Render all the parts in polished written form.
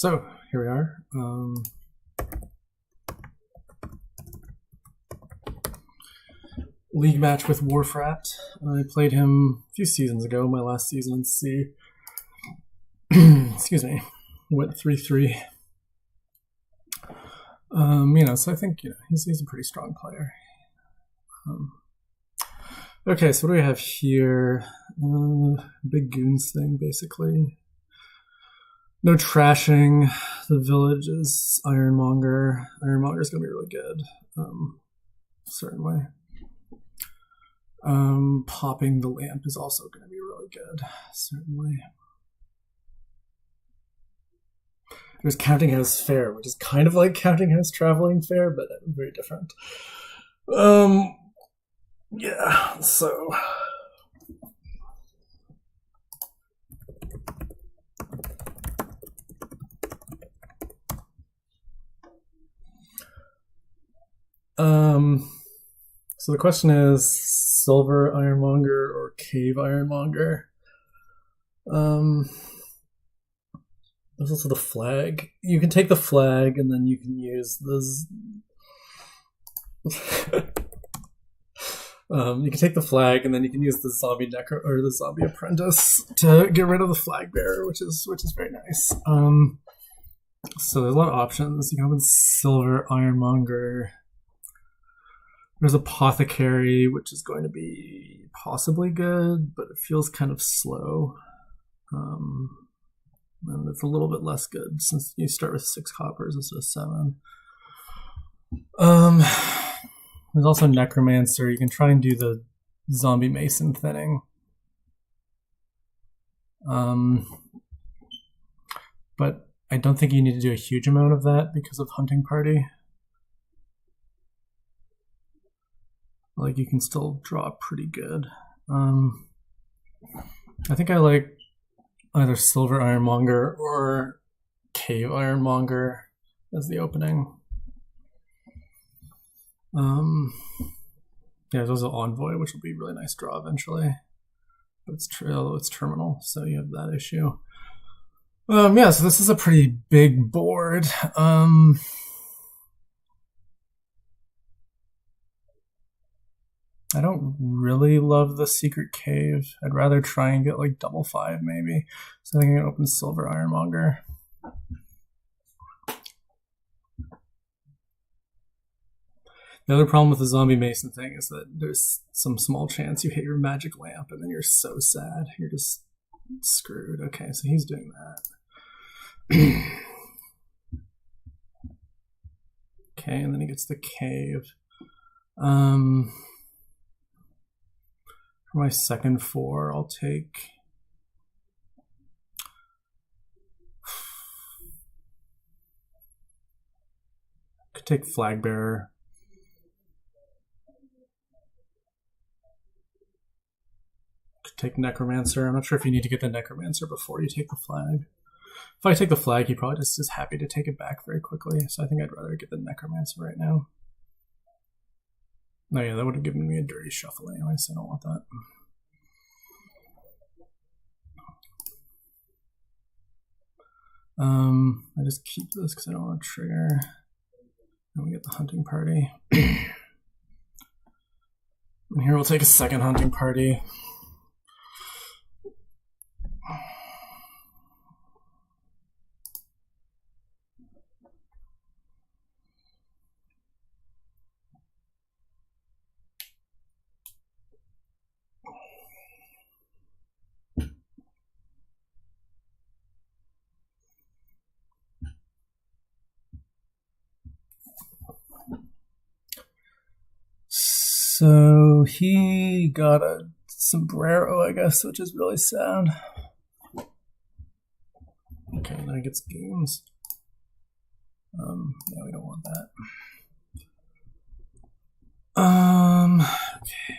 So here we are. League match with Warfrat. I played him a few seasons ago, my last season in C. Excuse me. Went 3-3. So I think he's a pretty strong player. Okay, so what do we have here? Big goons thing, basically. No trashing. The village is Ironmonger. Ironmonger's gonna be really good. Certainly. Popping the lamp is also gonna be really good. Certainly. There's Counting House Fair, which is kind of like Counting House Traveling Fair, but very different. Yeah, so so the question is Silver Ironmonger or Cave Ironmonger. There's also the flag. You can take the flag and then you can use this. You can take the flag and then you can use the zombie necro or the zombie apprentice to get rid of the flag bearer, which is very nice. So there's a lot of options. You can open Silver Ironmonger. There's Apothecary, which is going to be possibly good, but it feels kind of slow. And it's a little bit less good since you start with 6 coppers instead of 7. There's also Necromancer. You can try and do the Zombie Mason thinning. But I don't think you need to do a huge amount of that because of Hunting Party. Like, you can still draw pretty good. I think I like either Silver Ironmonger or Cave Ironmonger as the opening. Yeah, there's also Envoy, which will be a really nice draw eventually. But it's terminal, so you have that issue. Yeah, so this is a pretty big board. I don't really love the Secret Cave. I'd rather try and get like double 5 maybe. So I think I'm gonna open Silver Ironmonger. The other problem with the Zombie Mason thing is that there's some small chance you hit your magic lamp and then you're so sad. You're just screwed. Okay, so he's doing that. Okay, and then he gets the cave. For my second 4, I'll take could take Flag Bearer. Could take Necromancer. I'm not sure if you need to get the Necromancer before you take the flag. If I take the flag, he probably just is happy to take it back very quickly. So I think I'd rather get the Necromancer right now. Oh yeah, that would have given me a dirty shuffle anyway, so I don't want that. I just keep this because I don't want to trigger. And we get the Hunting Party. And here we'll take a second Hunting Party. So he got a sombrero, I guess, which is really sad. Okay, now he gets games. Yeah, we don't want that. Okay.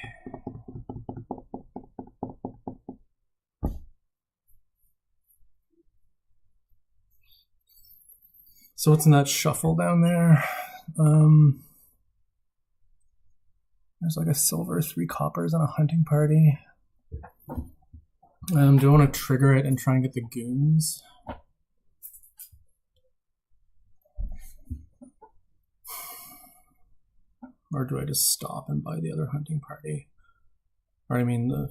So what's in that shuffle down there? There's like a silver, 3 coppers, and a Hunting Party. Do I want to trigger it and try and get the goons? Or do I just stop and buy the other hunting party? Or I mean, I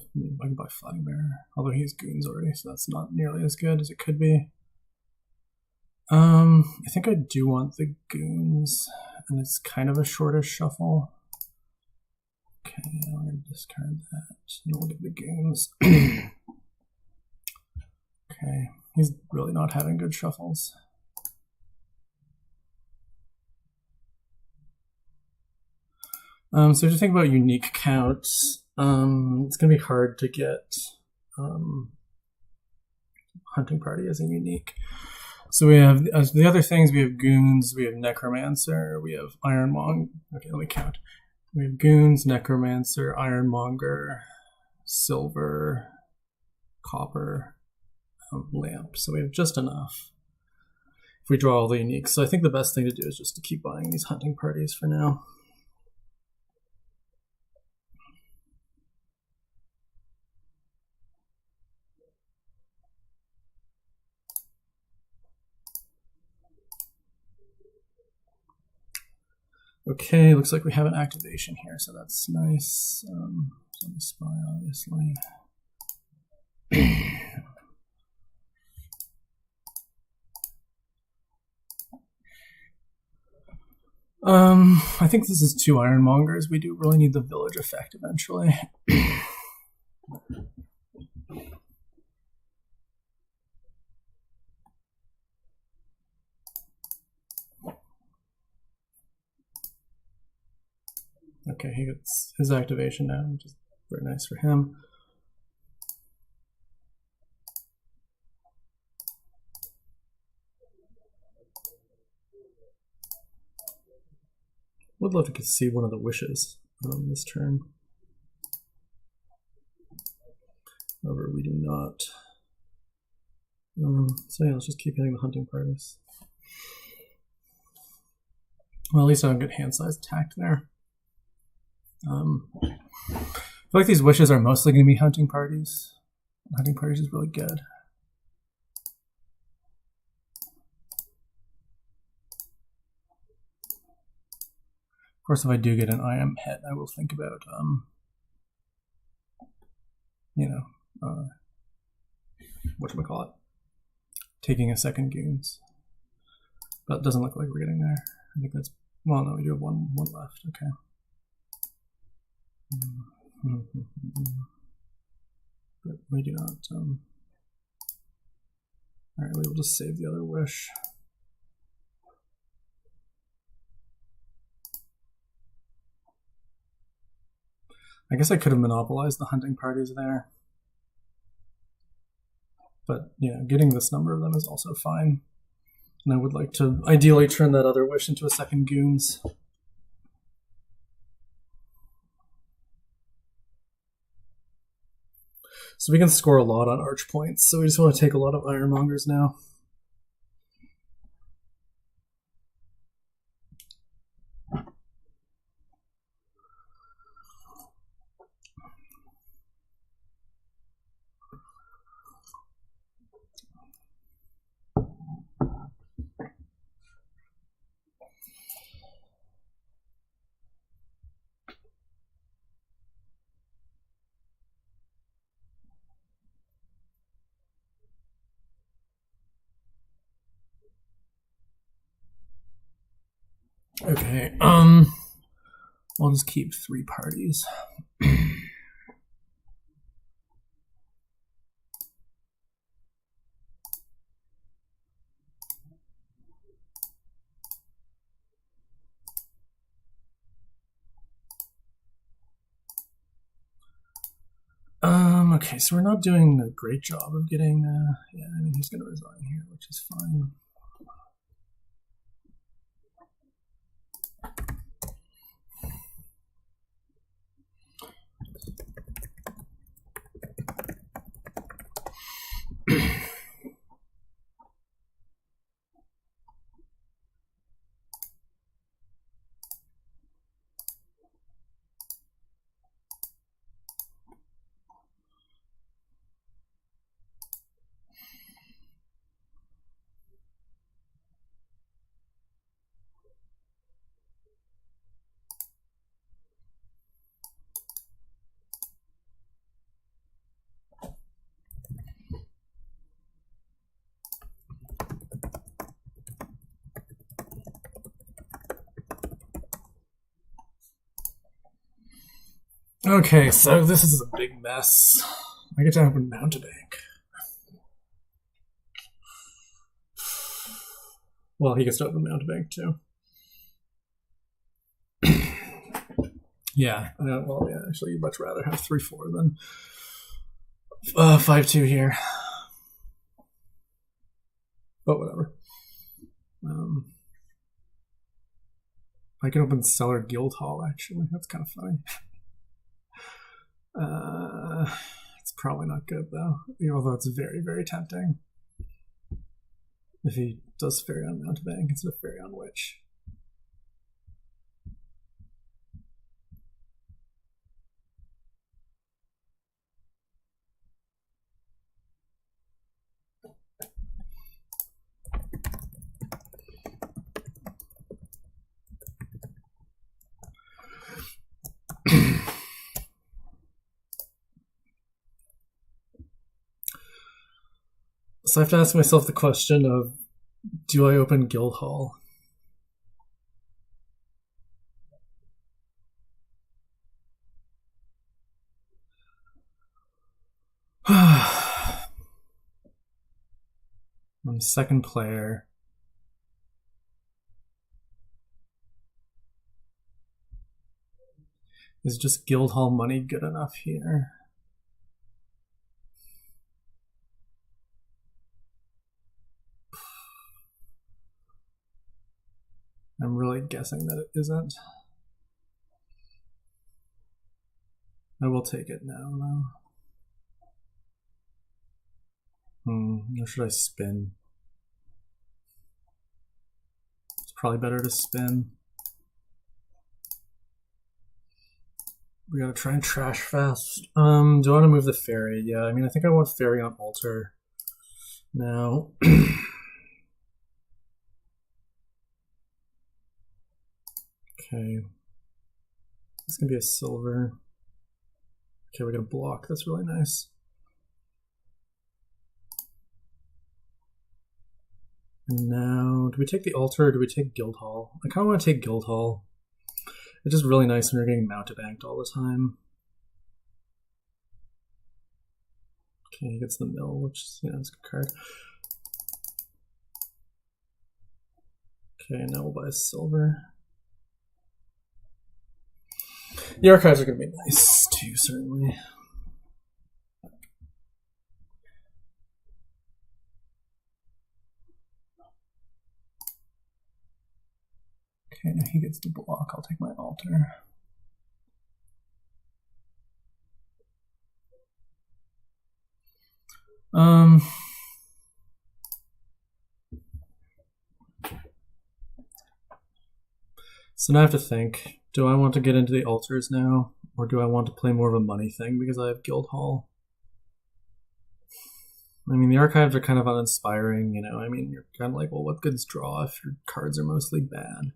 can buy Flag Bear, although he has goons already, so that's not nearly as good as it could be. I think I do want the goons, and it's kind of a shortish shuffle. Okay, I'm going to discard that, and we'll get the goons. Okay, he's really not having good shuffles. So if you think about unique counts, it's going to be hard to get hunting party as a unique. So we have, as the other things, we have goons, we have necromancer, we have ironmonger. Okay, let me count. We have goons, necromancer, ironmonger, silver, copper, lamp. So we have just enough if we draw all the uniques. So I think the best thing to do is just to keep buying these hunting parties for now. Okay, looks like we have an activation here, so that's nice. Let me spy, obviously. I think this is 2 ironmongers. We do really need the village effect eventually. Okay, he gets his activation now, which is very nice for him. Would love to see one of the wishes this turn. However, we do not. So yeah, let's just keep hitting the hunting parties. Well, at least I don't get hand size attacked there. I feel like these wishes are mostly going to be hunting parties. Hunting parties is really good. Of course, if I do get an IM hit, I will think about, whatchamacallit, taking a second goons. But it doesn't look like we're getting there. I think that's, well, no, we do have one left. Okay. But we do not. Alright, we will just save the other wish. I guess I could have monopolized the hunting parties there. But, getting this number of them is also fine. And I would like to ideally turn that other wish into a second goons. So we can score a lot on arch points, so we just want to take a lot of ironmongers now. Okay, I'll just keep 3 parties. Okay, so we're not doing a great job of getting, yeah, I mean, he's going to resign here, which is fine. Okay, so this is a big mess. I get to open Mountebank. Well, he gets to open Mountebank too. Yeah, well, yeah, actually, you'd much rather have 3-4 than 5-2 here. But whatever. I can open Cellar Guildhall, actually. That's kind of funny. It's probably not good, though, although it's very, very tempting. If he does Fairy on Mountebank instead of Fairy on Witch. So I have to ask myself the question of, do I open Guildhall? I'm second player. Is just Guildhall money good enough here? I'm really guessing that it isn't. I will take it now, though. Or should I spin? It's probably better to spin. We gotta try and trash fast. Do I want to move the fairy? Yeah, I mean, I think I want fairy on altar now. Okay. This can be a silver. Okay, we got a block. That's really nice. And now, do we take the altar or do we take Guildhall? I kind of want to take Guildhall. It's just really nice when you're getting Mountebanked all the time. Okay, he gets the mill, which is, it's a good card. Okay, now we'll buy a silver. The archives are going to be nice too, certainly. Okay, now he gets the block. I'll take my altar. So now I have to think, do I want to get into the altars now? Or do I want to play more of a money thing because I have Guildhall? I mean, the archives are kind of uninspiring, I mean, you're kind of like, well, what good's draw if your cards are mostly bad?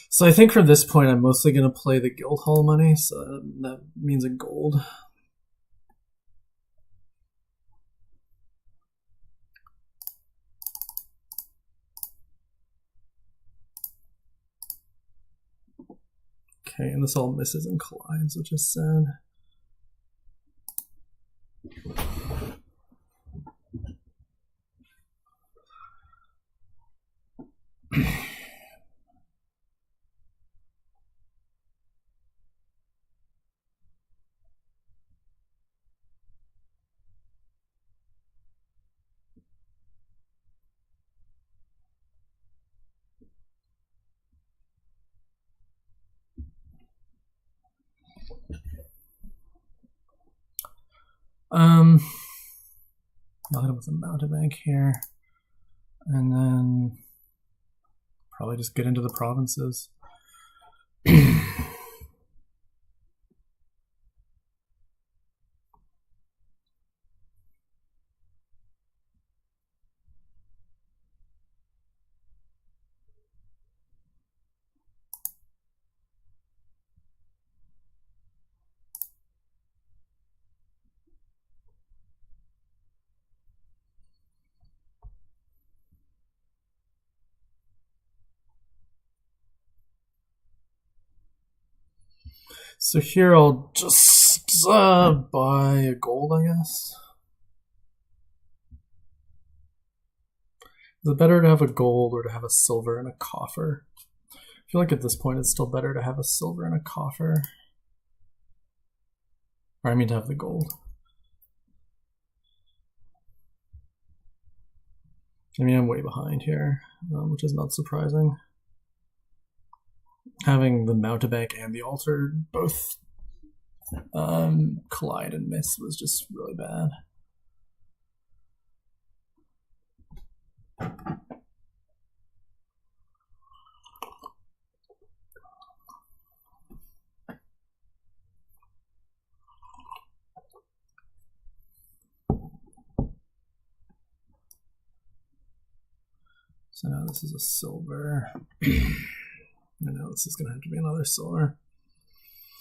So I think from this point, I'm mostly going to play the Guildhall money, so that means a gold. Okay, and this all misses and collides, which is sad. I'll hit him with a Mountebank here. And then probably just get into the provinces. So here I'll just buy a gold, I guess. Is it better to have a gold or to have a silver and a coffer? I feel like at this point it's still better to have a silver and a coffer. Or I mean to have the gold. I mean, I'm way behind here, which is not surprising. Having the mountebank and the altar both collide and miss was just really bad. So now this is a silver. I know this is going to have to be another silver.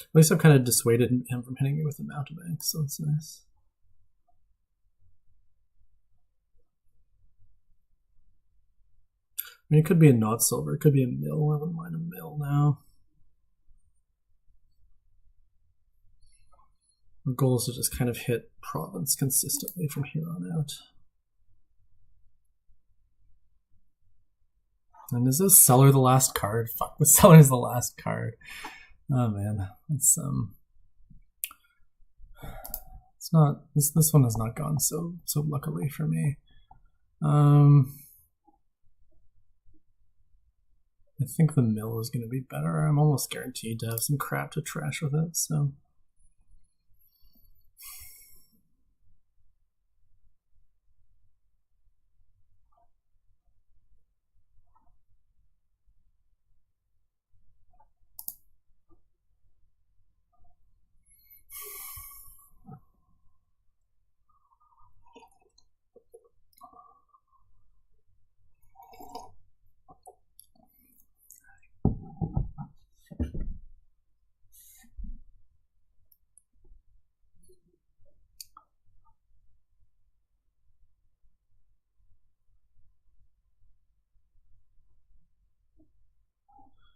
At least I've kind of dissuaded him from hitting me with the mountebank, so that's nice. I mean, it could be a not silver. It could be a mill. I wouldn't mind a mill now. Our goal is to just kind of hit province consistently from here on out. And is this seller the last card? Fuck, the seller is the last card. Oh man, it's not this one has not gone so luckily for me. I think the mill is going to be better. I'm almost guaranteed to have some crap to trash with it, so.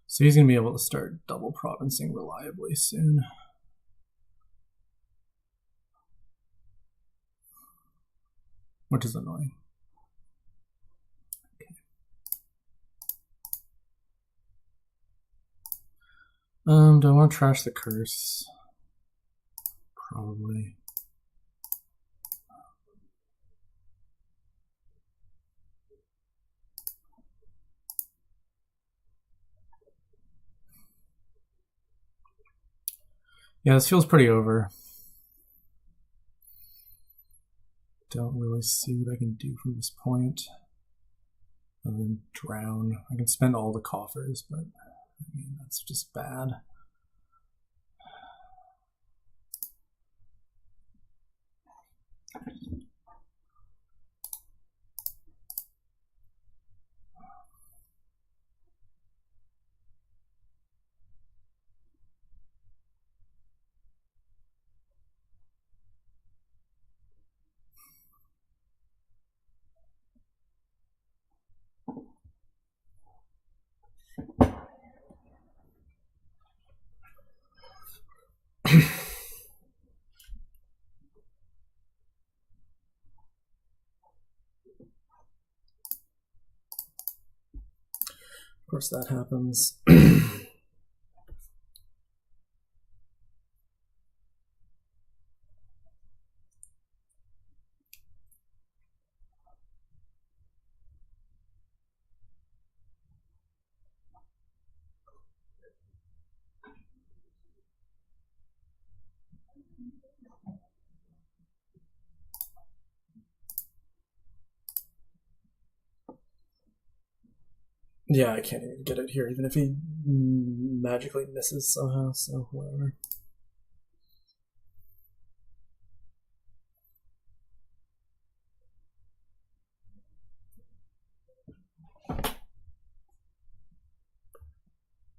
So he's going to be able to start double provincing reliably soon. Which is annoying. Okay. Do I want to trash the curse? Probably. Yeah, this feels pretty over. Don't really see what I can do from this point other than drown. I can spend all the coffers, but I mean, that's just bad. Of course that happens. Yeah, I can't even get it here, even if he magically misses somehow, so whatever.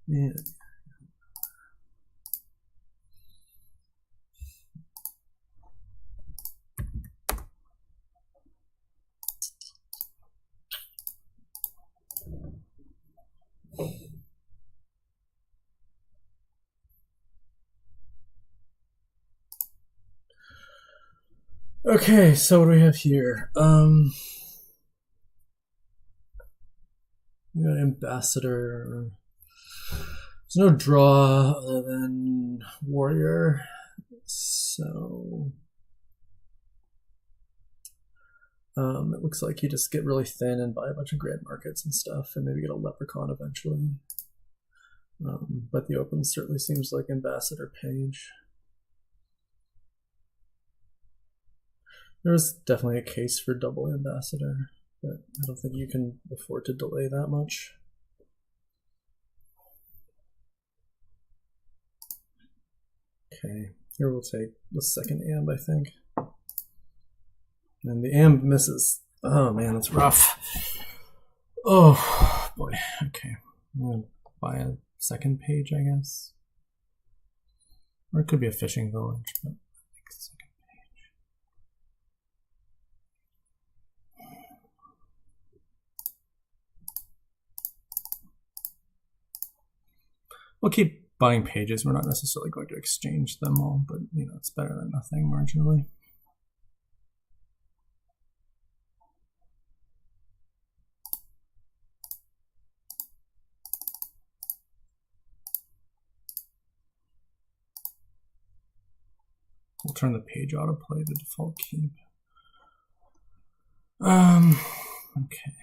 Yeah. Okay, so what do we have here? We got ambassador. There's no draw other than warrior, so it looks like you just get really thin and buy a bunch of grand markets and stuff, and maybe get a leprechaun eventually. But the open certainly seems like ambassador page. There's definitely a case for double ambassador, but I don't think you can afford to delay that much. Okay, here we'll take the second amb, I think. And the amb misses. Oh man, that's rough. Oh boy, okay. I'm gonna buy a second page, I guess. Or it could be a fishing village, but I think second page. We'll keep buying pages. We're not necessarily going to exchange them all, but you know, it's better than nothing marginally. We'll turn the page autoplay to default keep. Okay.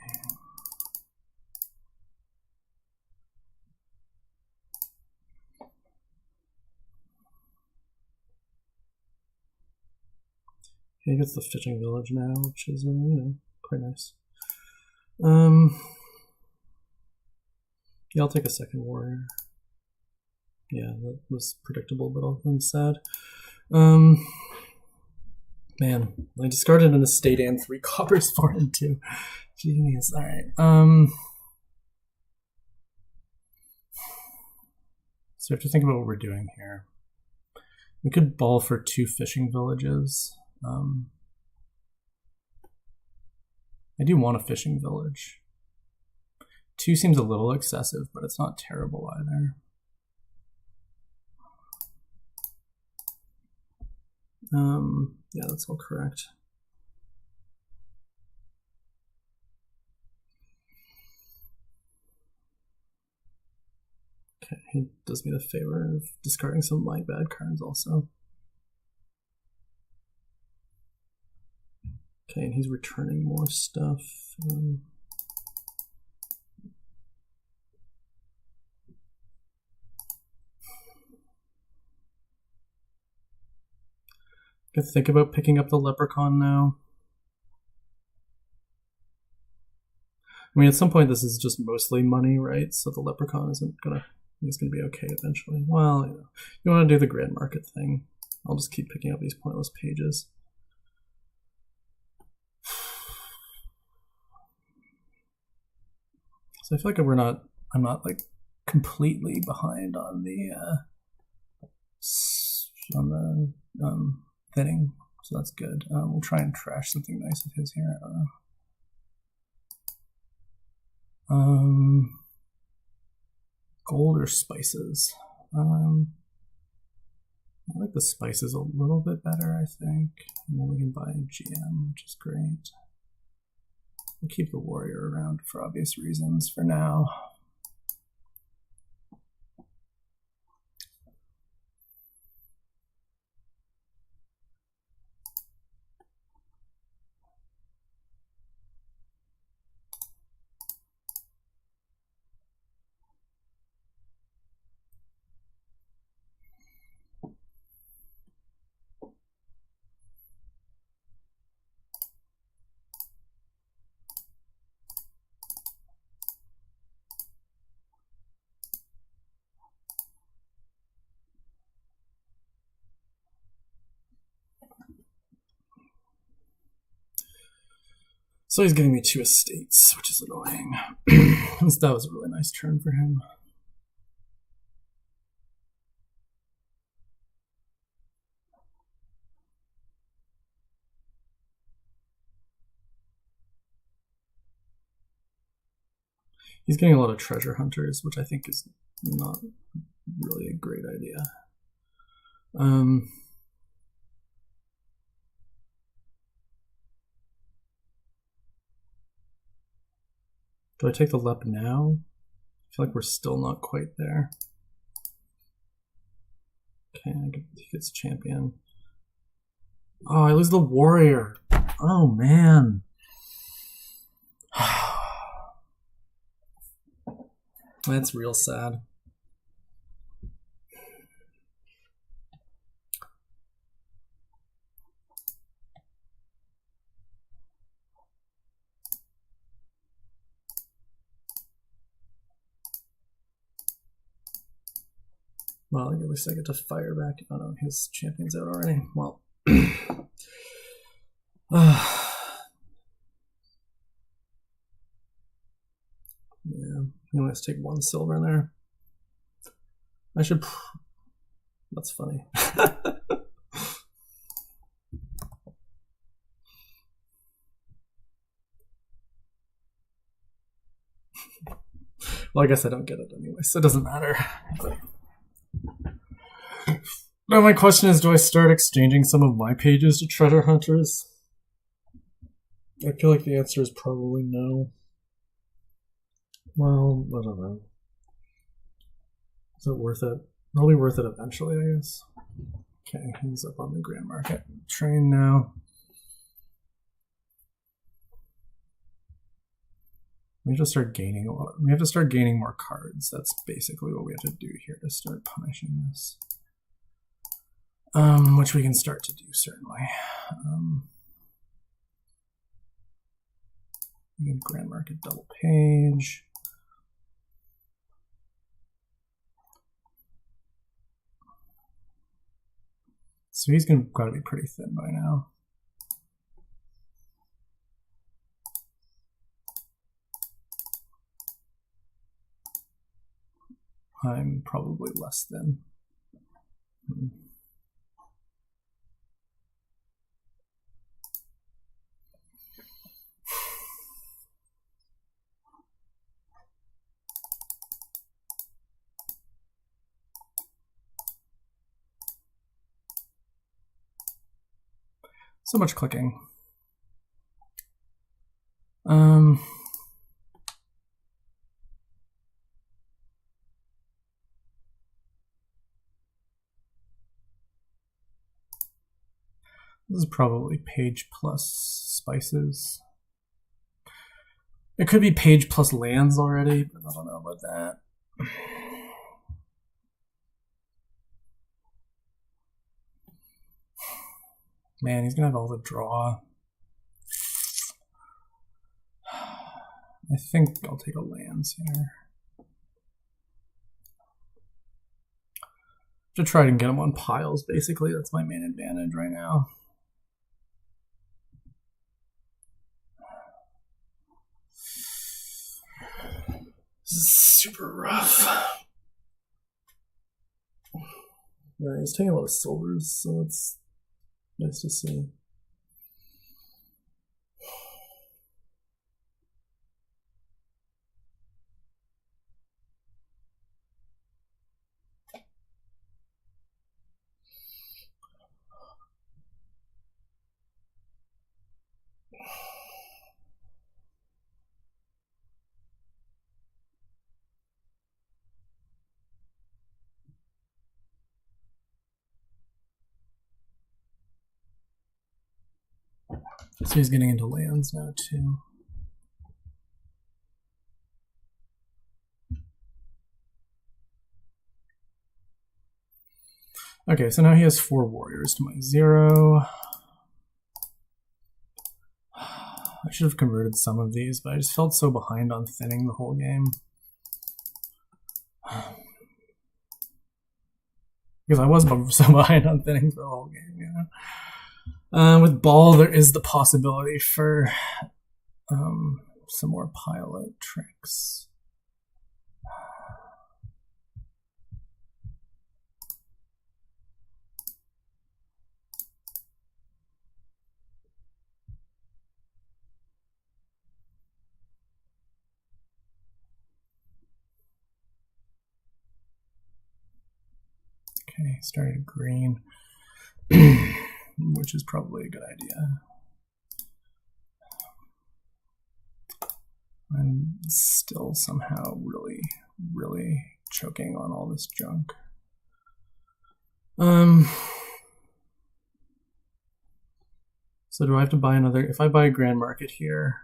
He gets the fishing village now, which is, you know, quite nice. Yeah, I'll take a second warrior. Yeah, that was predictable, but I'm sad. Man, I discarded an estate and 3 coppers for it too. Genius. All right. So we have to think about what we're doing here. We could ball for 2 fishing villages. I do want a fishing village. 2 seems a little excessive, but it's not terrible either. Yeah, that's all correct. Okay, he does me the favor of discarding some of my bad cards also. Okay, and he's returning more stuff. I think about picking up the leprechaun now. I mean, at some point this is just mostly money, right? So the leprechaun isn't gonna, he's gonna be okay eventually. Well, you know, you want to do the grand market thing. I'll just keep picking up these pointless pages. So I feel like I'm not like completely behind on the thinning, so that's good. We'll try and trash something nice of his here. I don't know. Gold or spices? I like the spices a little bit better, I think. And then we can buy a GM, which is great. We'll keep the warrior around for obvious reasons for now. So he's giving me 2 estates, which is annoying. That was a really nice turn for him. He's getting a lot of treasure hunters, which I think is not really a great idea. Do I take the LEP now? I feel like we're still not quite there. Okay, he gets champion. Oh, I lose the warrior. Oh, man. That's real sad. Well, at least I get to fire back. Oh no, his champion's out already. Well. Yeah, he only has to take 1 silver in there. I should. That's funny. Well, I guess I don't get it anyway, so it doesn't matter. Now my question is, do I start exchanging some of my pages to treasure hunters? I feel like the answer is probably no. Well, I don't know. Is it worth it? It'll be worth it eventually, I guess. Okay, he's up on the Grand Market train now. We have to start gaining a lot. We have to start gaining more cards. That's basically what we have to do here to start punishing this. Which we can start to do, certainly. Grand Market double page. So he's got to be pretty thin by now. I'm probably less than. So much clicking. This is probably page plus spices. It could be page plus lands already, but I don't know about that. Man, he's gonna have all the draw. I think I'll take a lands here. To try and get him on piles, basically. That's my main advantage right now. This is super rough. Yeah, he's taking a lot of silvers, so it's nice to see. So he's getting into lands now too. Okay, so now he has 4 warriors to my 0. I should have converted some of these, but I just felt so behind on thinning the whole game. Because I was so behind on thinning for the whole game, you know. With ball, there is the possibility for some more pile out tricks. Okay, started green. Which is probably a good idea. I'm still somehow really choking on all this junk. So do I have to buy another? If I buy a Grand Market here,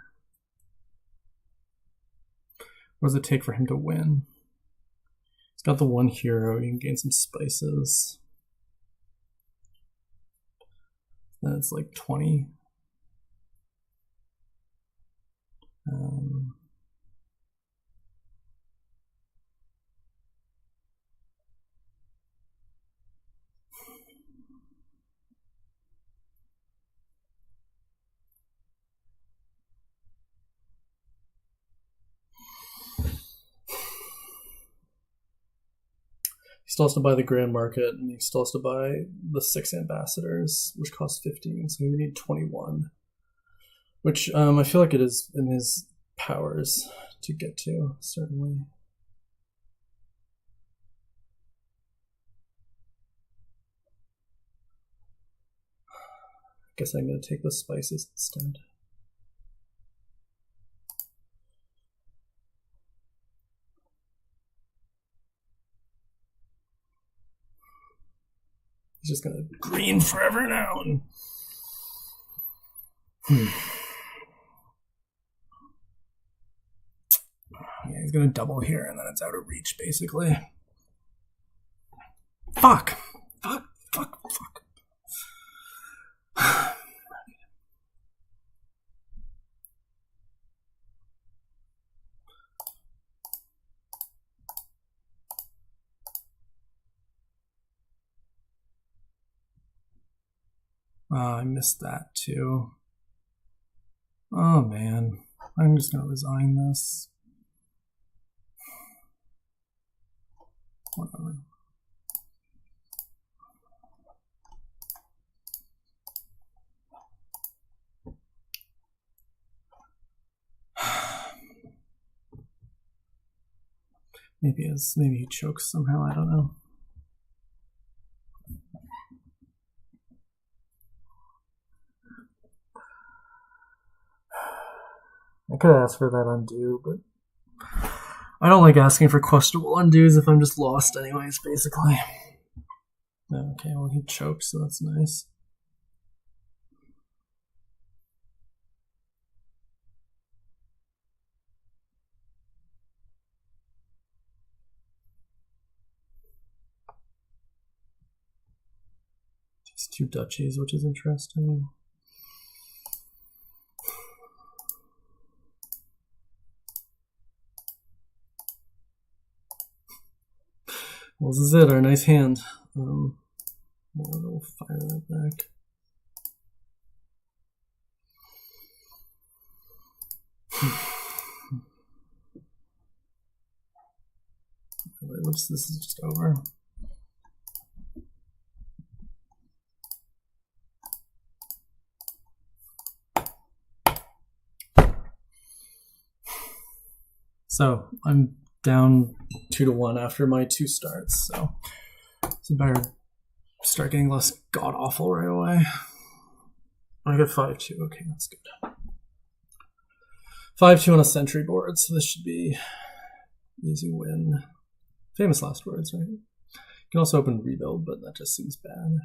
what does it take for him to win? He's got the one hero. You can gain some spices. Then it's like 20. He still has to buy the Grand Market, and he still has to buy the 6 ambassadors, which cost 15, so we need 21. Which I feel like it is in his powers to get to, certainly. I guess I'm going to take the spices instead. He's just going to green forever now. And yeah, he's going to double here, and then it's out of reach, basically. Fuck! I missed that too. Oh man, I'm just gonna resign this. Whatever. Maybe he chokes somehow, I don't know. I could ask for that undo, but I don't like asking for questionable undos if I'm just lost anyways, basically. Okay, well he chokes, so that's nice. These 2 duchies, which is interesting. Well, this is it, our nice hand. We'll fire that back. This is just over. So I'm down 2-1 after my 2 starts, so it's better start getting less god awful right away. I get 5-2. Okay, that's good. 5-2 on a sentry board, so this should be easy win. Famous last words, right? You can also open rebuild, but that just seems bad.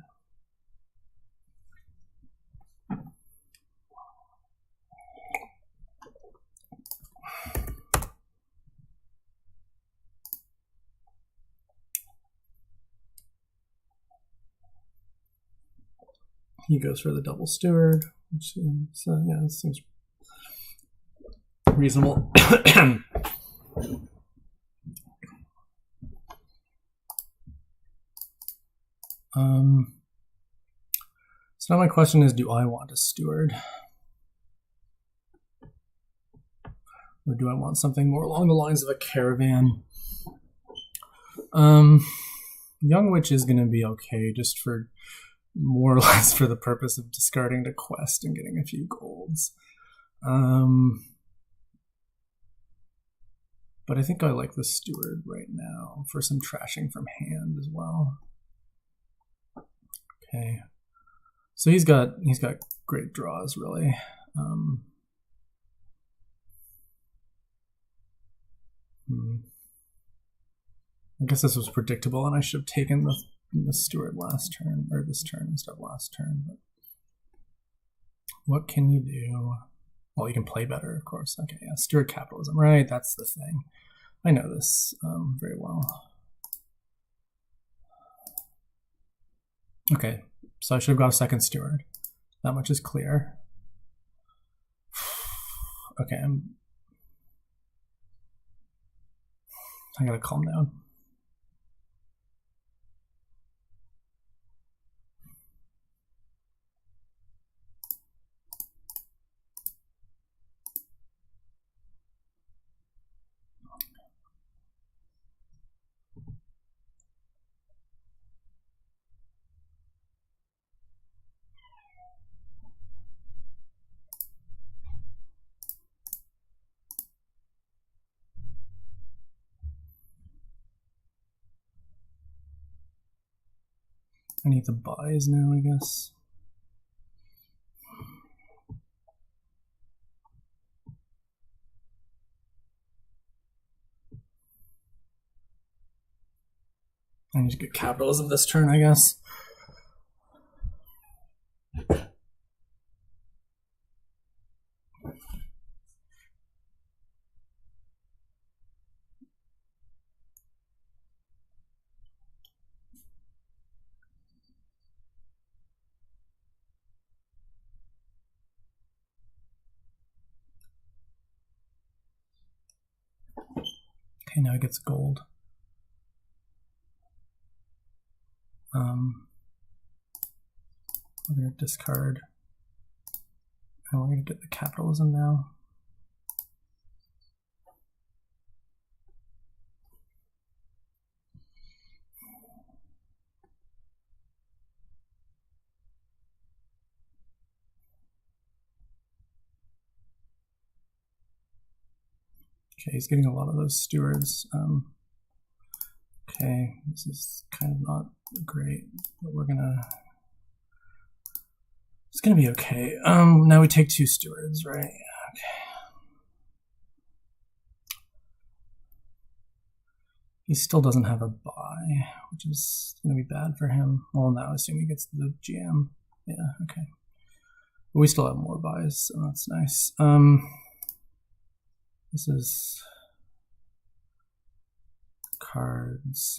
He goes for the double steward, which is, yeah, this seems reasonable. So now my question is, do I want a steward? Or do I want something more along the lines of a caravan? Young Witch is going to be okay, just for more or less for the purpose of discarding the quest and getting a few golds. But I think I like the steward right now for some trashing from hand as well. Okay, so he's got great draws really. I guess this was predictable, and I should have taken the steward last turn, or this turn instead of last turn. But what can you do? Well, you can play better, of course. Okay, yeah, steward capitalism, right? That's the thing. I know this very well. Okay, so I should have got a second steward. That much is clear. Okay, I gotta calm down. I need the buys now, I guess. I need to get capitalism this turn, I guess. Okay, now it gets gold. We're going to discard. And we're going to get the capitalism now. Okay, he's getting a lot of those stewards. Okay, this is kind of not great, but it's gonna be okay. Now we take 2 stewards, right? Okay. He still doesn't have a buy, which is gonna be bad for him. Well, now assuming he gets the GM. Yeah, okay. But we still have more buys, so that's nice. This is cards.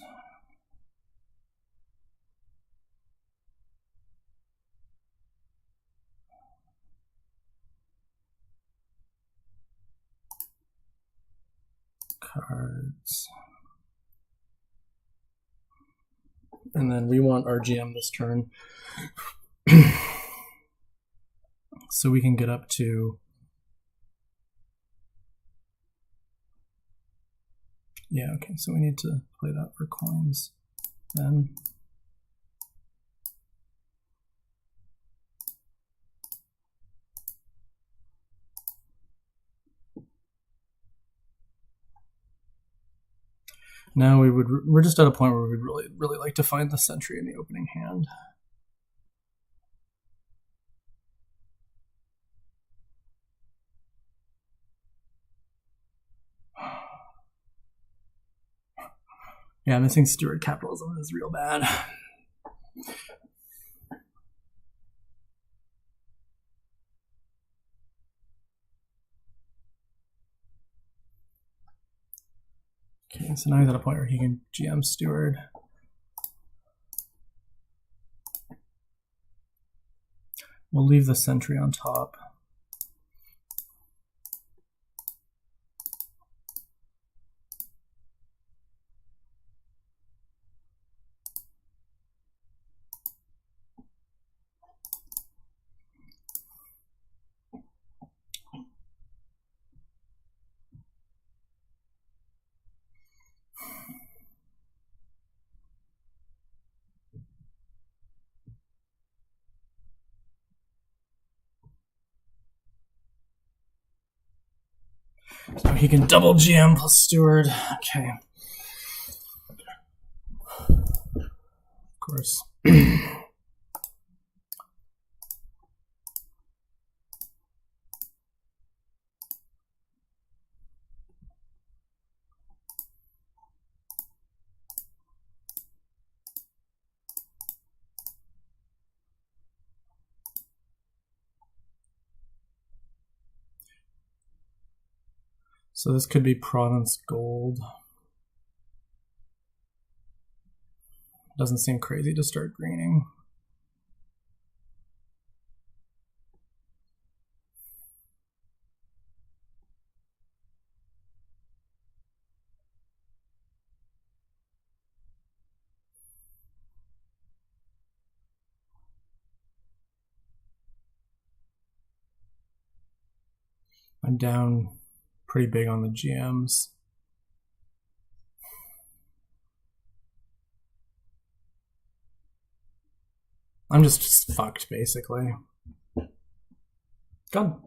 Cards. And then we want our GM this turn. So we can get up to... Yeah, okay, so we need to play that for coins then. Now we're just at a point where we'd really like to find the sentry in the opening hand. Yeah, missing steward capitalism is real bad. Okay, so now he's at a point where he can GM steward. We'll leave the sentry on top. So he can double GM plus steward. Okay. Of course. So this could be province gold. Doesn't seem crazy to start greening. I'm down pretty big on the GMs. I'm just fucked, basically. God.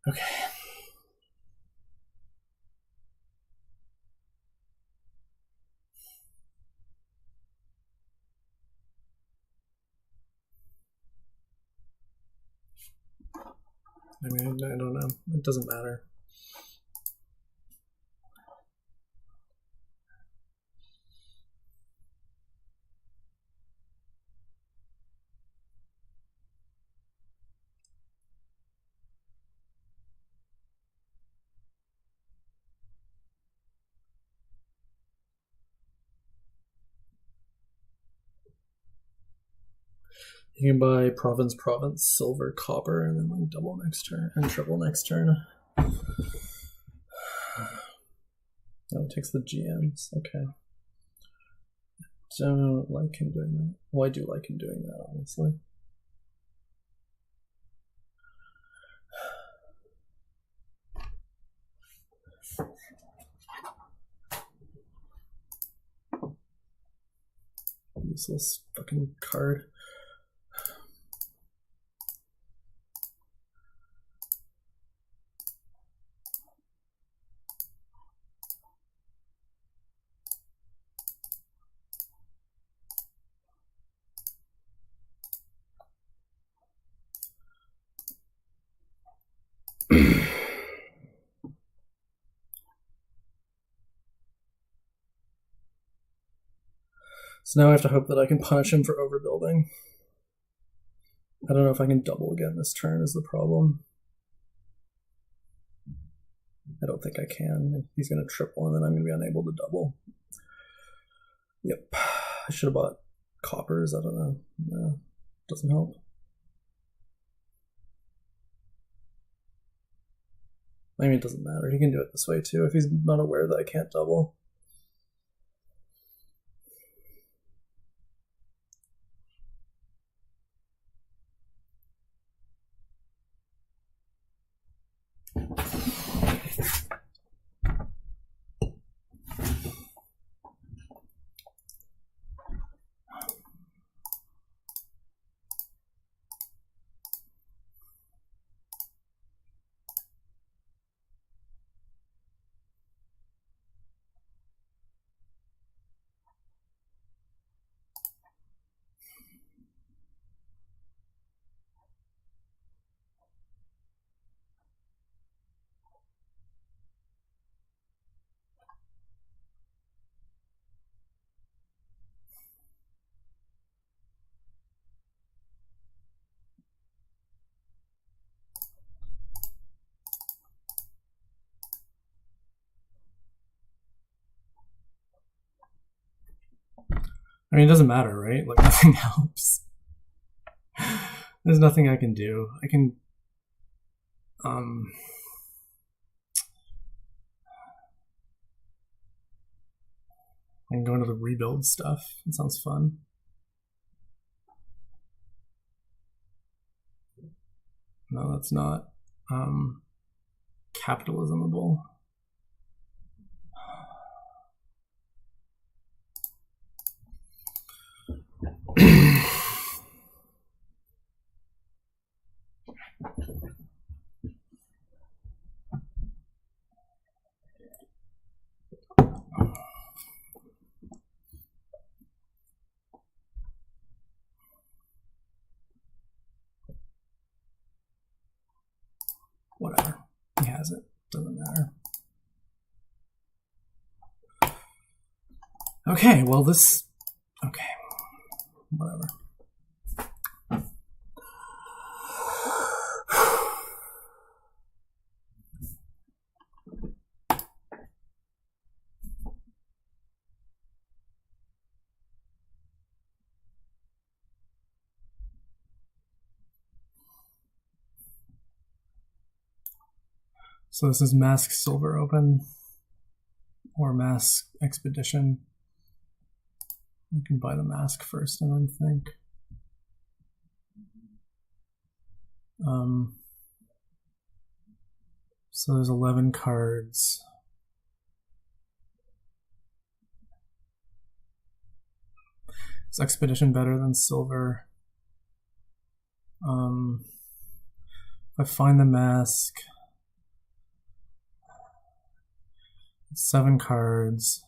Okay. I mean, I don't know. It doesn't matter. You can buy province, silver, copper, and then like double next turn and triple next turn. Oh, it takes the GMs. Okay. Don't like him doing that. Well, I do like him doing that, honestly. Useless fucking card. So now I have to hope that I can punish him for overbuilding. I don't know if I can double again this turn is the problem. I don't think I can. He's going to triple and then I'm going to be unable to double. Yep. I should have bought coppers. I don't know. No, doesn't help. I mean, it doesn't matter. He can do it this way too if he's not aware that I can't double. I mean, it doesn't matter, right? Like, nothing helps. There's nothing I can do. I can... I can go into the rebuild stuff. It sounds fun. No, that's not capitalismable. Whatever. He has it. Doesn't matter. Okay, well this... Okay. Whatever. So this is Mask Silver Open or Mask Expedition. You can buy the mask first and then think. So there's 11 cards. Is Expedition better than Silver? If I find the mask, 7 cards.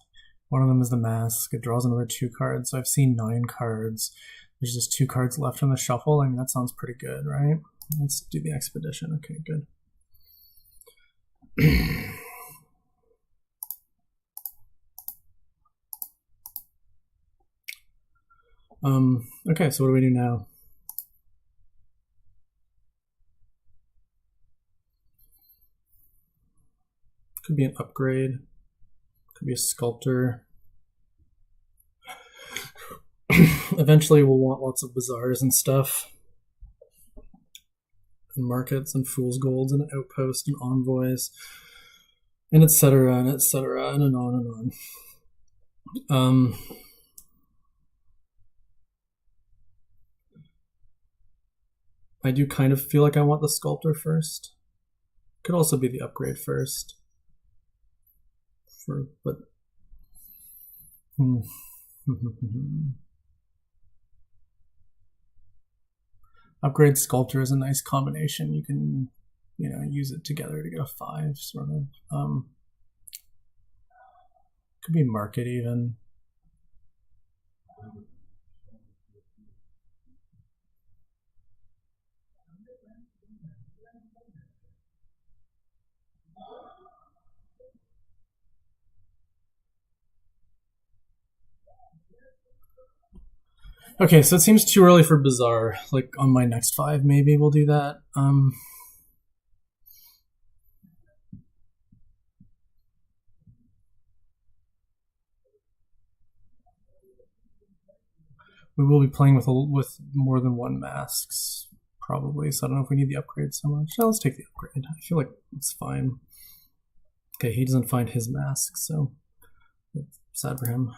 One of them is the mask. It draws another 2 cards. So I've seen 9 cards. There's just 2 cards left in the shuffle. I mean, that sounds pretty good, right? Let's do the Expedition. Okay, good. Okay, so what do we do now? Could be an upgrade. Could be a sculptor. Eventually we'll want lots of bazaars and stuff. And markets and fool's golds and outposts and envoys. And etc. and etc. and on and on. I do kind of feel like I want the sculptor first. Could also be the upgrade first. Upgrade sculptor is a nice combination. You can, use it together to get a 5 sort of. Could be market even. Okay, so it seems too early for Bazaar. Like on my next 5, maybe we'll do that. We will be playing with more than 1 masks, probably. So I don't know if we need the upgrade so much. No, let's take the upgrade. I feel like it's fine. Okay, he doesn't find his mask, so that's sad for him.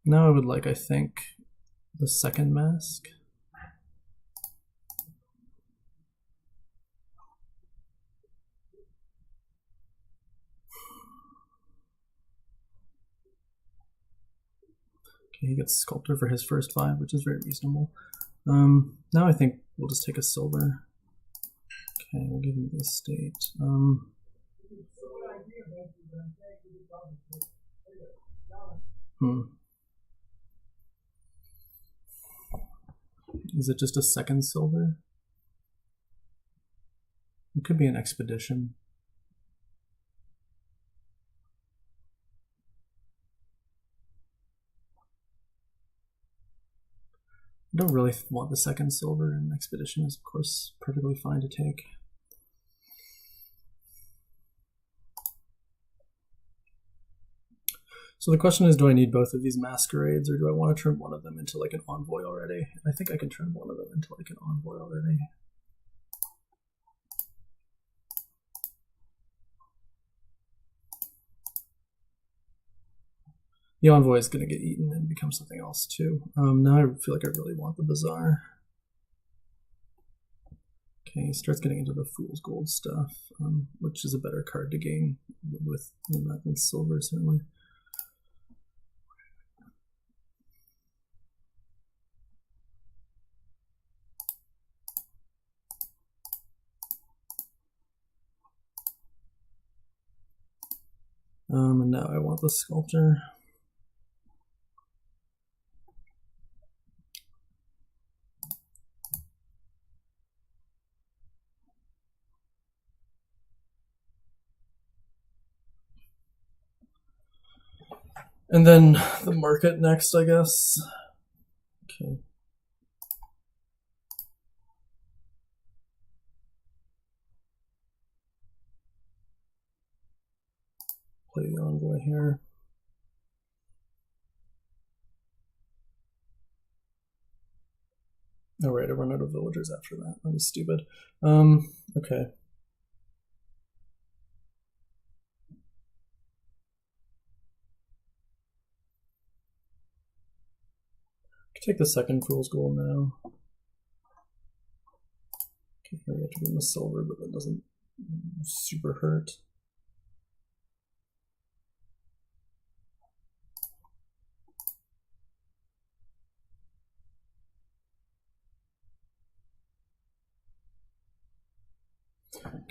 Now I would like, I think, the second mask. Okay, he gets sculptor for his first 5, which is very reasonable. Now I think we'll just take a silver. Okay, we'll give him the estate. Is it just a second silver? It could be an expedition. I don't really want the second silver, and expedition is of course perfectly fine to take. So the question is, do I need both of these masquerades, or do I want to turn one of them into like an envoy already? I think I can turn one of them into like an envoy already. The envoy is going to get eaten and become something else too. Now I feel like I really want the bazaar. Okay, he starts getting into the fool's gold stuff, which is a better card to gain with than silver, certainly. And now I want the sculptor. And then the market next, I guess. Okay. Play the envoy here. Oh right, I run out of villagers after that. That was stupid. Okay. Take the second fool's gold now. Okay, here we have to give him a silver, but that doesn't super hurt.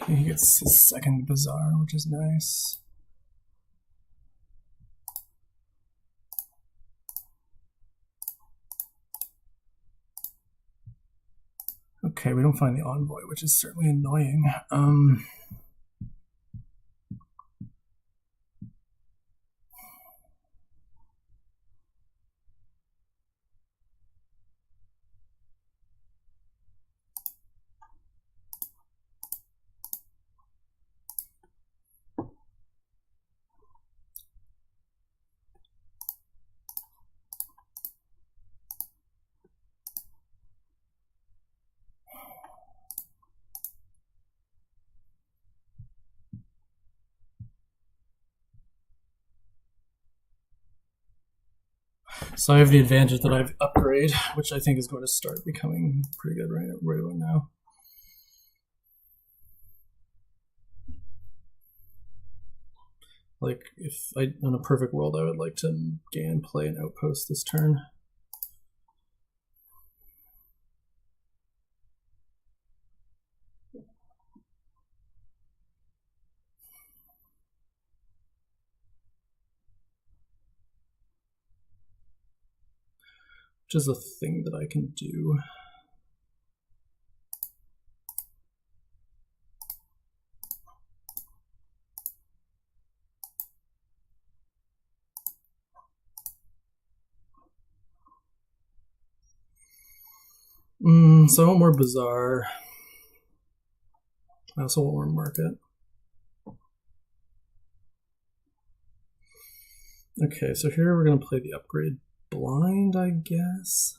Okay, he gets his second bazaar, which is nice. Okay, we don't find the envoy, which is certainly annoying. So I have the advantage that I have upgrade, which I think is going to start becoming pretty good right about now. Like, if I, in a perfect world, I would like to gain play an outpost this turn. Which is a thing that I can do. So I want more bazaar. I also want more market. Okay, so here we're going to play the upgrade blind, I guess.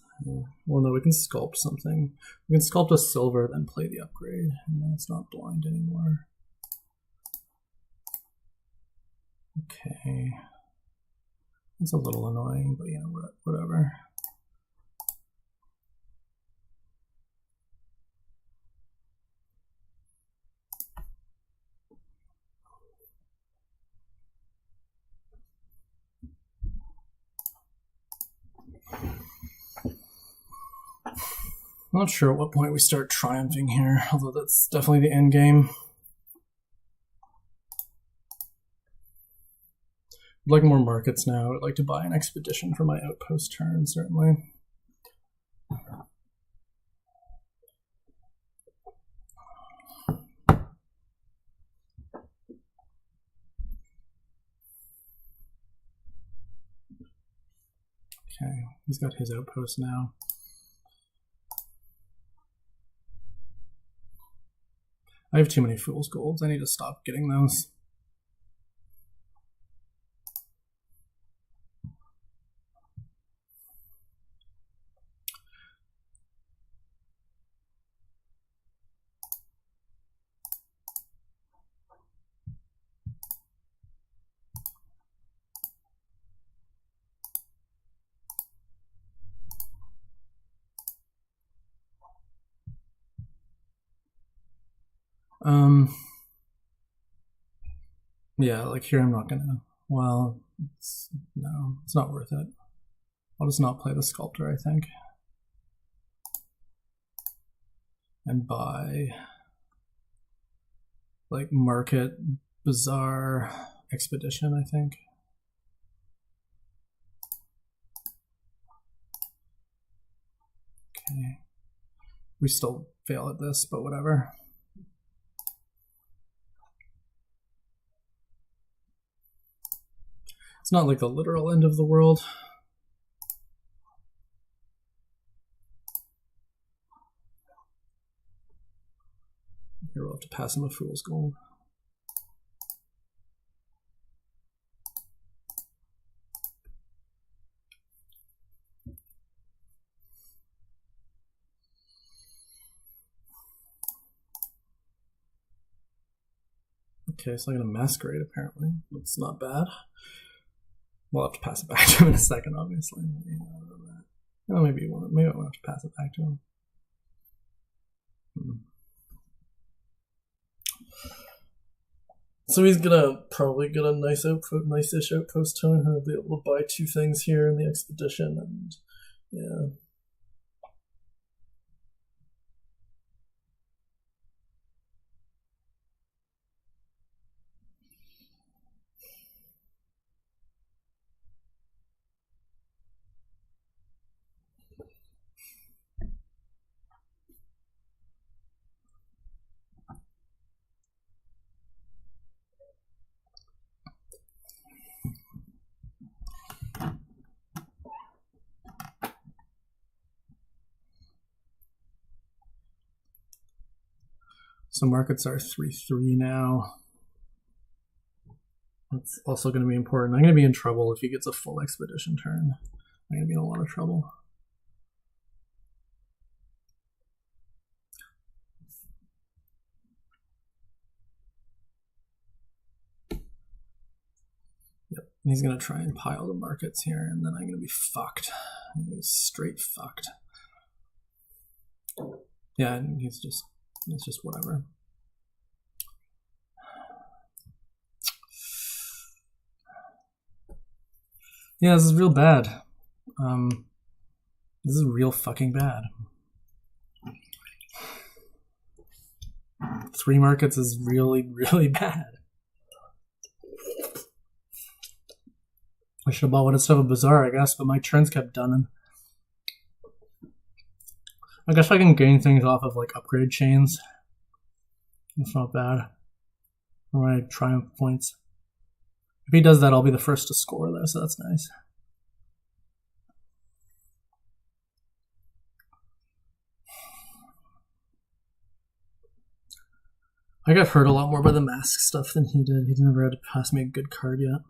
Well, no, we can sculpt something. We can sculpt a silver, then play the upgrade. And then it's not blind anymore. Okay. It's a little annoying, but yeah, whatever. I'm not sure at what point we start triumphing here, although that's definitely the end game. I'd like more markets now. I'd like to buy an expedition for my outpost turn, certainly. Okay, he's got his outpost now. I have too many fool's golds. I need to stop getting those. Yeah, like here I'm not gonna, well, no, it's not worth it. I'll just not play the sculptor, I think. And buy, like, market, bazaar, expedition, I think. Okay. We still fail at this, but whatever. It's not like the literal end of the world. Here we'll have to pass him a fool's gold. Okay, so I'm gonna masquerade apparently. That's not bad. We'll have to pass it back to him in a second, obviously. Well, maybe I won't have to pass it back to him. So he's gonna probably get a nice-ish outpost tone. He'll be able to buy 2 things here in the expedition, and yeah. So markets are 3-3 now. That's also going to be important. I'm going to be in trouble if he gets a full expedition turn. I'm going to be in a lot of trouble. Yep, and he's going to try and pile the markets here, and then I'm going to be fucked. I'm going to be straight fucked. Yeah, and it's just whatever. Yeah, this is real bad. This is real fucking bad. 3 markets is really, really bad. I should have bought one instead of a bazaar, I guess, but my turns kept dunning. I guess I can gain things off of like upgrade chains. That's not bad. Or my triumph points. If he does that, I'll be the first to score though, so that's nice. I got hurt a lot more by the mask stuff than he did. He never had to pass me a good card yet.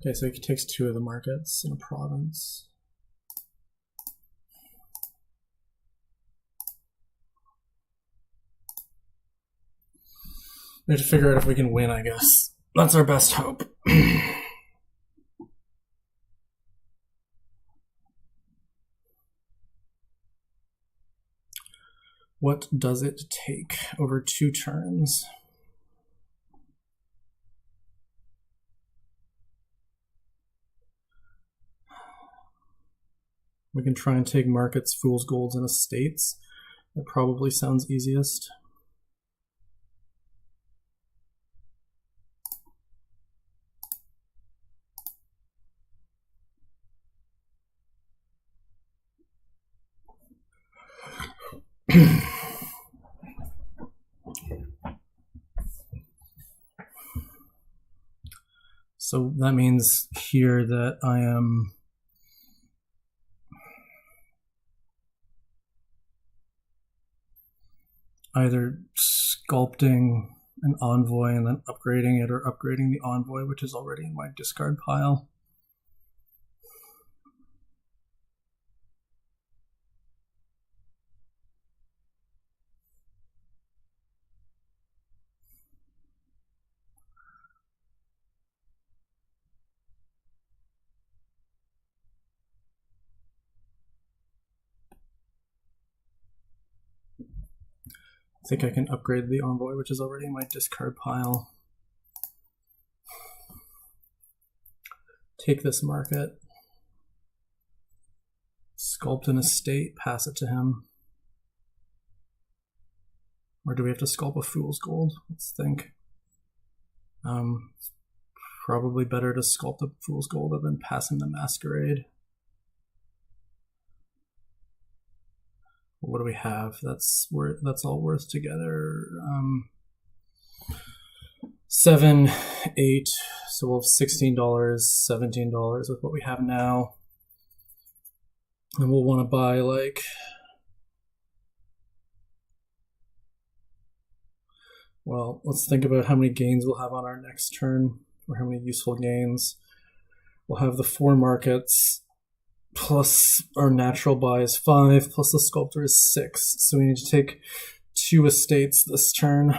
Okay, so he takes 2 of the markets in a province. We have to figure out if we can win, I guess. That's our best hope. What does it take over 2 turns? We can try and take markets, fools, golds, and estates. That probably sounds easiest. So that means here that I am either sculpting an envoy and then upgrading it, or upgrading the envoy, which is already in my discard pile. I think I can upgrade the envoy, which is already in my discard pile. Take this market. Sculpt an estate, pass it to him. Or do we have to sculpt a fool's gold? Let's think. Probably better to sculpt a fool's gold than pass him the masquerade. What do we have? That's all worth together. 7, 8. So we'll have $16, $17 with what we have now. And we'll want to buy like, well, let's think about how many gains we'll have on our next turn, or how many useful gains. We'll have the 4 markets, plus our natural buy is 5, plus the sculptor is 6. So we need to take 2 estates this turn.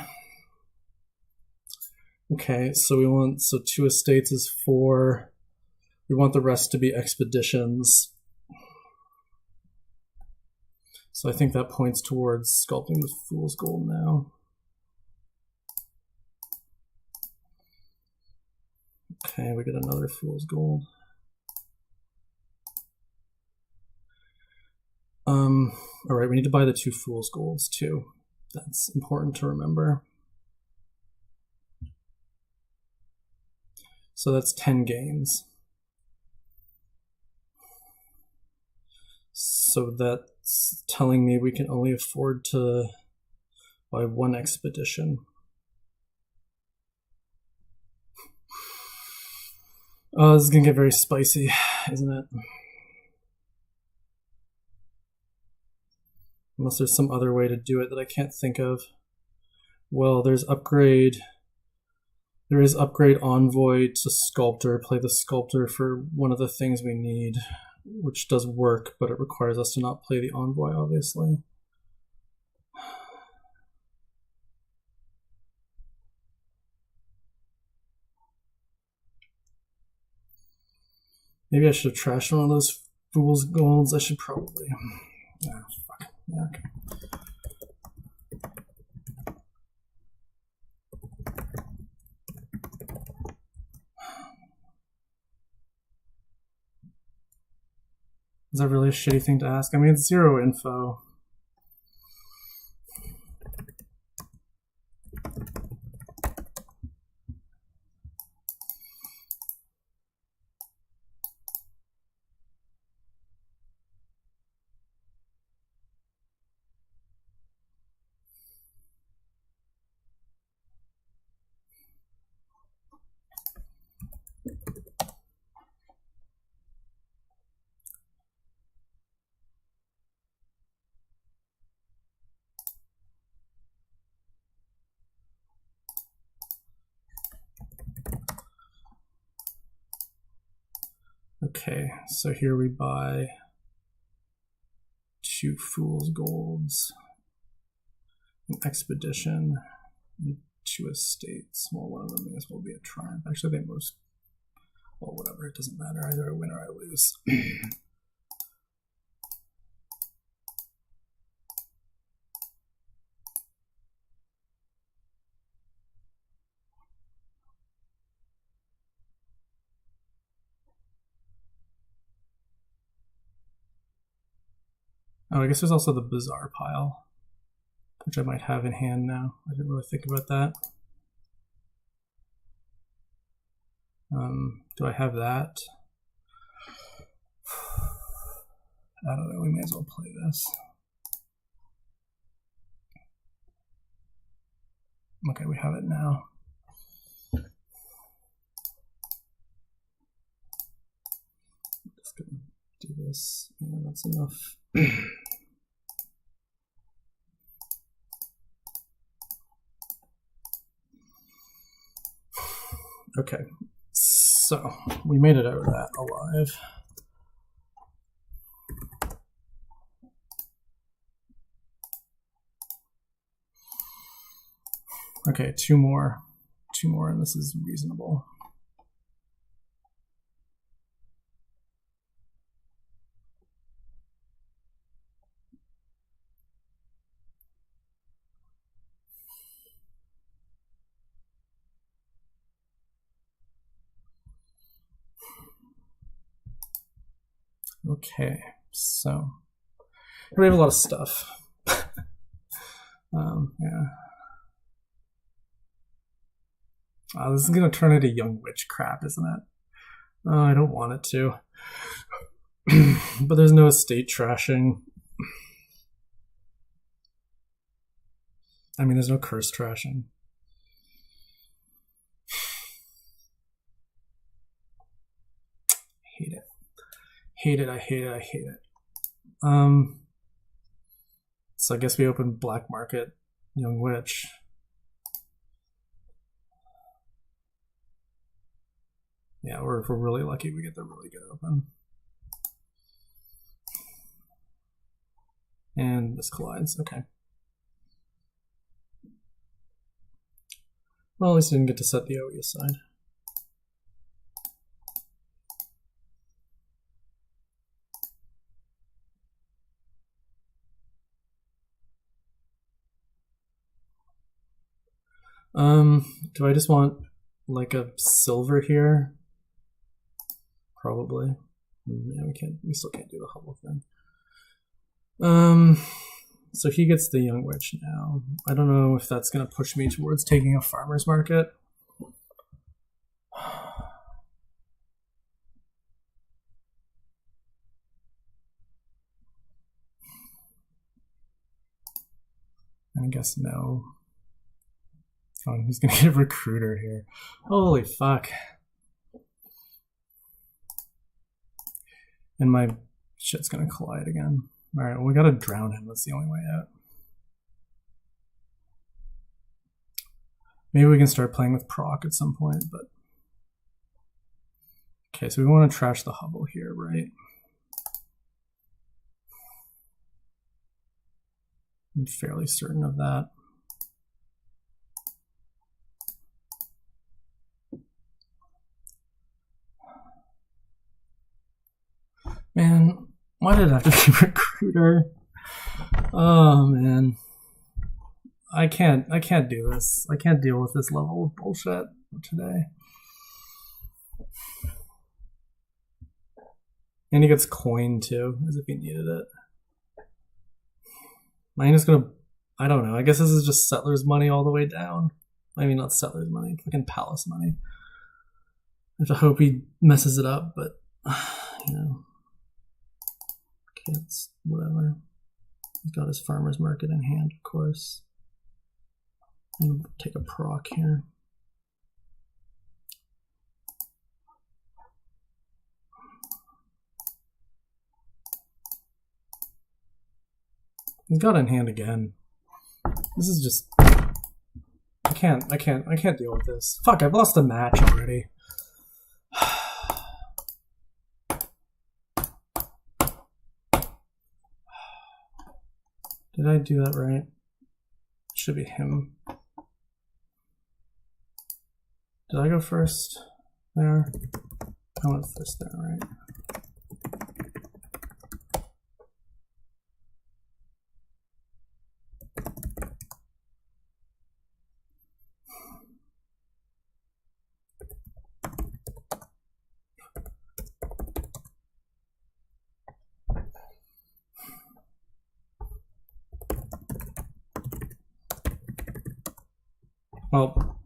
Okay, so 2 estates is 4. We want the rest to be expeditions. So I think that points towards sculpting the fool's gold now. Okay, we get another fool's gold. All right, we need to buy the 2 fool's golds too. That's important to remember. So that's 10 gains. So that's telling me we can only afford to buy 1 expedition. Oh, this is gonna get very spicy, isn't it? Unless there's some other way to do it that I can't think of. Well, there's upgrade. There is upgrade envoy to sculptor. Play the sculptor for one of the things we need, which does work, but it requires us to not play the envoy, obviously. Maybe I should have trashed one of those fool's golds. I should probably. Yeah, fuck. Yeah, okay. Is that really a shitty thing to ask? I mean, it's 0 info. Okay, so here we buy 2 fool's golds, an expedition, and 2 estates. Well, one of them may as well be a triumph. Actually, they most, well, whatever, it doesn't matter. Either I win or I lose. Oh, I guess there's also the bizarre pile, which I might have in hand now. I didn't really think about that. Do I have that? I don't know, we may as well play this. Okay, we have it now. Just gonna do this. Yeah, that's enough. Okay, so we made it out of that alive. Okay, two more, and this is reasonable. Okay, so we have a lot of stuff. Yeah. This is gonna turn into young witch crap, isn't it? I don't want it to. But there's no estate trashing. I mean, there's no curse trashing. Hate it. Hate it, I hate it, I hate it. So I guess we open black market young witch. Yeah, if we're really lucky, we get the really good open. And this collides, okay. Well, at least I didn't get to set the OE aside. Do I just want like a silver here? Probably. Yeah, we still can't do the Hubble thing. So he gets the young witch now. I don't know if that's gonna push me towards taking a farmer's market. I guess no. Oh, he's gonna get a recruiter here. Holy fuck. And my shit's gonna collide again. Alright, well, we gotta drown him. That's the only way out. Maybe we can start playing with proc at some point, but... Okay, so we want to trash the Hubble here, right? I'm fairly certain of that. Man, why did it have to be recruiter? Oh man. I can't do this. I can't deal with this level of bullshit today. And he gets coin too, as if he needed it. Mine is gonna, I don't know, I guess this is just settlers money all the way down. I mean, not settlers money, fucking palace money. I have to hope he messes it up, but, you know. Kids, whatever. He's got his farmer's market in hand, of course. And take a proc here. He's got it in hand again. This is just... I can't deal with this. Fuck, I've lost a match already. Did I do that right? Should be him. Did I go first there? I went first there, right? Well,